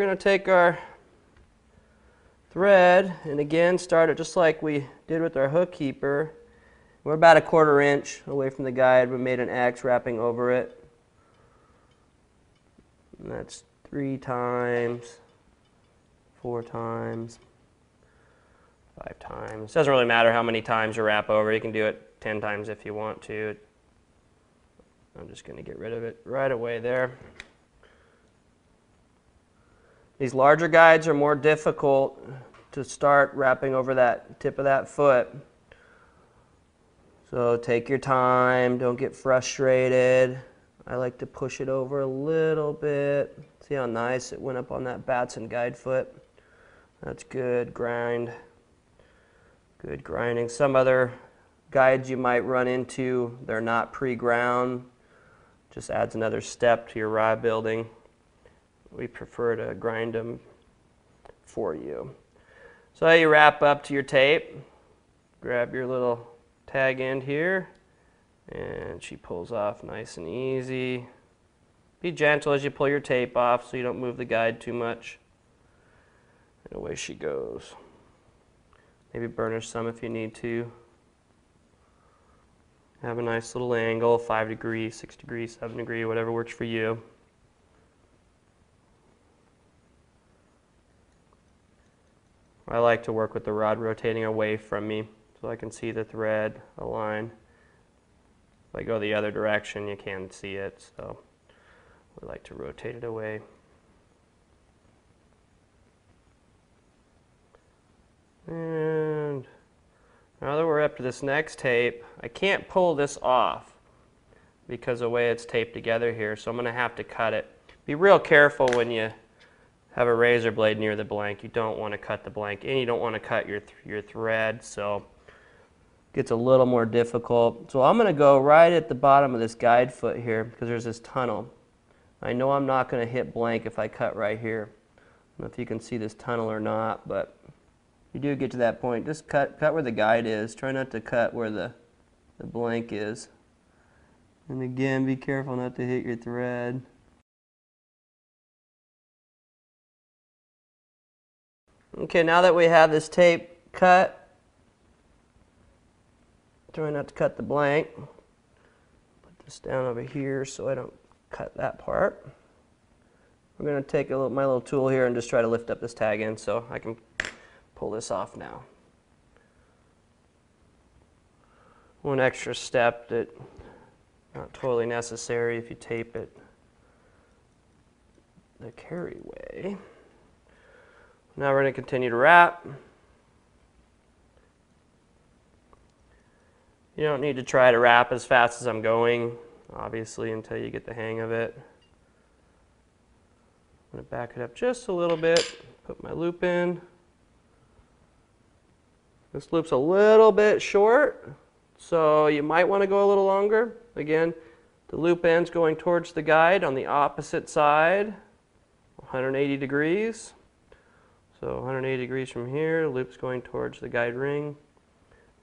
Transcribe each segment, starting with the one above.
going to take our thread and again start it just like we did with our hook keeper. We're about 1/4 inch away from the guide. We made an X wrapping over it. And that's 3 times, 4 times, 5 times. Doesn't really matter how many times you wrap over. You can do it 10 times if you want to. I'm just going to get rid of it right away there. These larger guides are more difficult to start wrapping over that tip of that foot. So take your time, don't get frustrated. I like to push it over a little bit. See how nice it went up on that Batson guide foot? That's good grind. Good grinding. Some other guides you might run into, they're not pre-ground. Just adds another step to your rod building. We prefer to grind them for you. So you wrap up to your tape, grab your little tag end here, and she pulls off nice and easy. Be gentle as you pull your tape off so you don't move the guide too much. And away she goes. Maybe burnish some if you need to. Have a nice little angle, 5 degrees, 6 degrees, 7 degrees, whatever works for you. I like to work with the rod rotating away from me so I can see the thread align. If I go the other direction, you can't see it, so I like to rotate it away. And now that we're up to this next tape, I can't pull this off because of the way it's taped together here, so I'm going to have to cut it. Be real careful when you have a razor blade near the blank. You don't want to cut the blank, and you don't want to cut your thread, so it gets a little more difficult. So I'm going to go right at the bottom of this guide foot here because there's this tunnel. I know I'm not going to hit blank if I cut right here. I don't know if you can see this tunnel or not, but if you do get to that point, just cut where the guide is. Try not to cut where the blank is. And again, be careful not to hit your thread. Okay, now that we have this tape cut, try not to cut the blank. Put this down over here so I don't cut that part. We're going to take my little tool here and just try to lift up this tag end so I can pull this off now. One extra step that not totally necessary if you tape it the carry way. Now we're going to continue to wrap. You don't need to try to wrap as fast as I'm going, obviously, until you get the hang of it. I'm going to back it up just a little bit, put my loop in. This loop's a little bit short, so you might want to go a little longer. Again, the loop end's going towards the guide on the opposite side, 180 degrees. So 180 degrees from here, loop's going towards the guide ring. And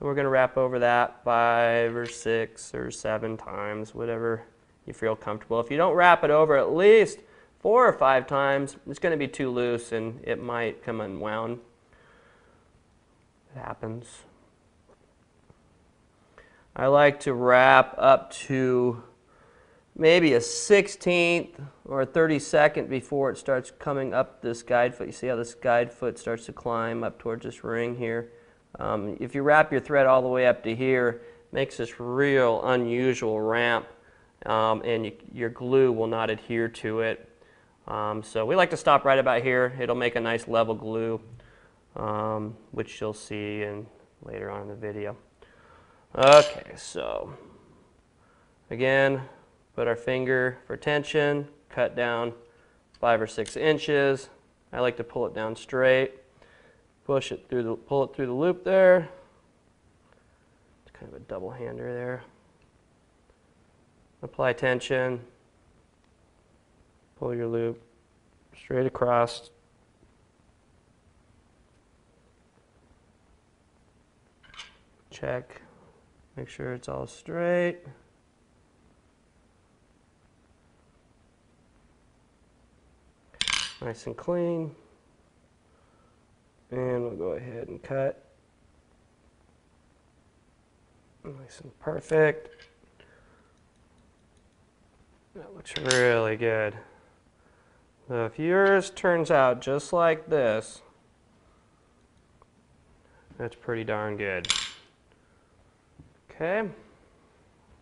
we're going to wrap over that 5 or 6 or 7 times, whatever you feel comfortable. If you don't wrap it over at least 4 or 5 times, it's going to be too loose and it might come unwound. It happens. I like to wrap up to maybe a 16th or a 32nd before it starts coming up this guide foot. You see how this guide foot starts to climb up towards this ring here? If you wrap your thread all the way up to here, it makes this real unusual ramp, and your glue will not adhere to it. So we like to stop right about here. It'll make a nice level glue, which you'll see later on in the video. Okay, so again, put our finger for tension, cut down 5 or 6 inches. I like to pull it down straight, pull it through the loop there. It's kind of a double hander there. Apply tension, pull your loop straight across. Check, make sure it's all straight. Nice and clean. And we'll go ahead and cut. Nice and perfect. That looks really good. So if yours turns out just like this, that's pretty darn good. Okay, I'm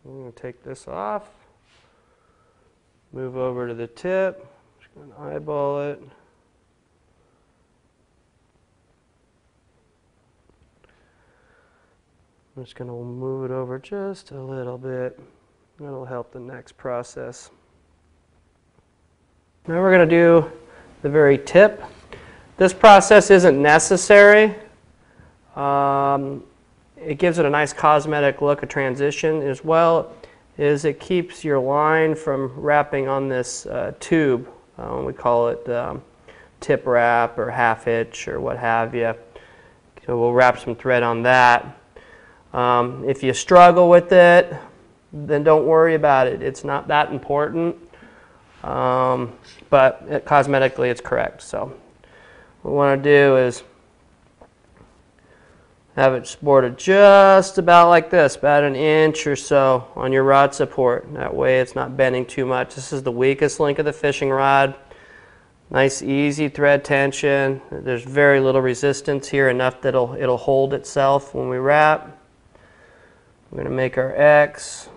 going to take this off, move over to the tip, just going to eyeball it. I'm just going to move it over just a little bit. That'll help the next process. Now we're going to do the very tip. This process isn't necessary. It gives it a nice cosmetic look, a transition, as well as it keeps your line from wrapping on this tube. We call it tip wrap or half hitch or what have you. So we'll wrap some thread on that. If you struggle with it, then don't worry about it. It's not that important, but cosmetically it's correct. So what we want to do is have it supported just about like this, about an inch or so on your rod support. That way it's not bending too much. This is the weakest link of the fishing rod. Nice easy thread tension. There's very little resistance here, enough that it'll hold itself when we wrap. We're going to make our X.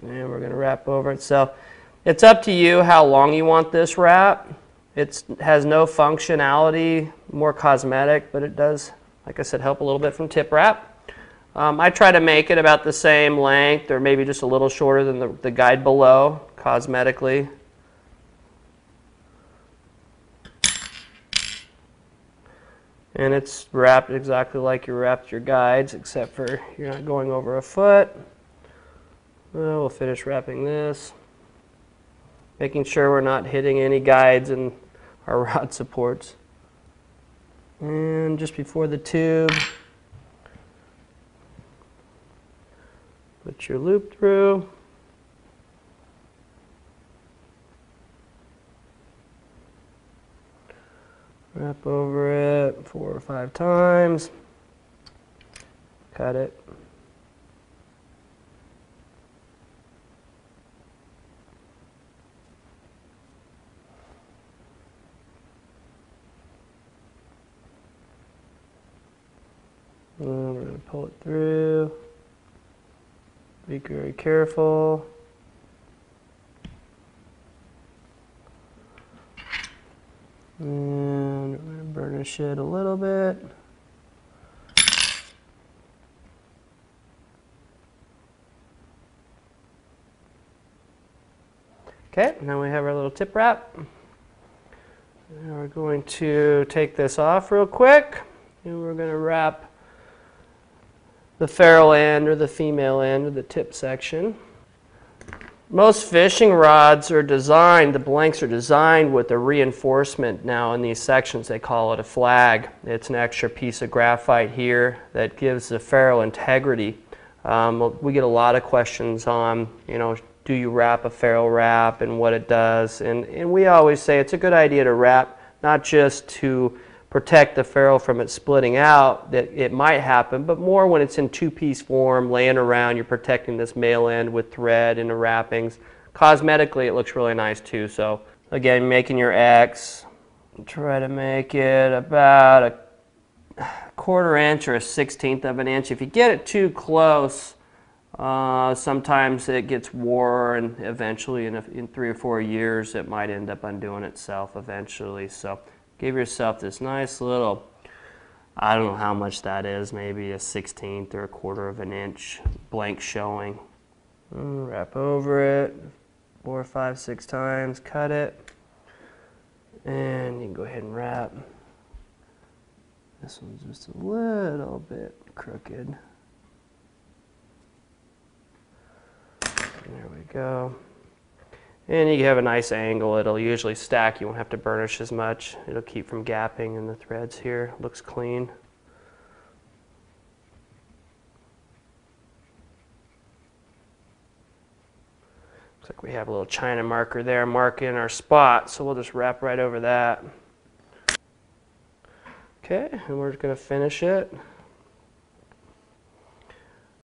And we're going to wrap over itself. It's up to you how long you want this wrap. It has no functionality, more cosmetic, but it does, like I said, help a little bit from tip wrap. I try to make it about the same length or maybe just a little shorter than the guide below, cosmetically. And it's wrapped exactly like you wrapped your guides, except for you're not going over a foot. Well, we'll finish wrapping this. Making sure we're not hitting any guides and our rod supports. And just before the tube, put your loop through. Wrap over it 4 or 5 times. Cut it. And we're going to pull it through. Be very careful. And we're going to burnish it a little bit. Okay, now we have our little tip wrap. Now we're going to take this off real quick, and we're going to wrap the ferrule end or the female end of the tip section. Most fishing rods are designed, the blanks are designed with a reinforcement now in these sections. They call it a flag. It's an extra piece of graphite here that gives the ferrule integrity. We get a lot of questions on, do you wrap a ferrule wrap and what it does? And we always say it's a good idea to wrap, not just to protect the ferrule from it splitting out, that it might happen, but more when it's in two-piece form, laying around, you're protecting this male end with thread and the wrappings. Cosmetically, it looks really nice too. So again, making your X, try to make it about a 1/4 inch or a 1/16 of an inch. If you get it too close, sometimes it gets wore, and eventually in 3 or 4 years, it might end up undoing itself eventually. So give yourself this nice little, I don't know how much that is, maybe a 1/16 or a 1/4 of an inch blank showing. Wrap over it 4, 5, 6 times, cut it, and you can go ahead and wrap. This one's just a little bit crooked. There we go. And you have a nice angle. It'll usually stack. You won't have to burnish as much. It'll keep from gapping in the threads here. Looks clean. Looks like we have a little China marker there marking our spot, so we'll just wrap right over that. Okay, and we're going to finish it.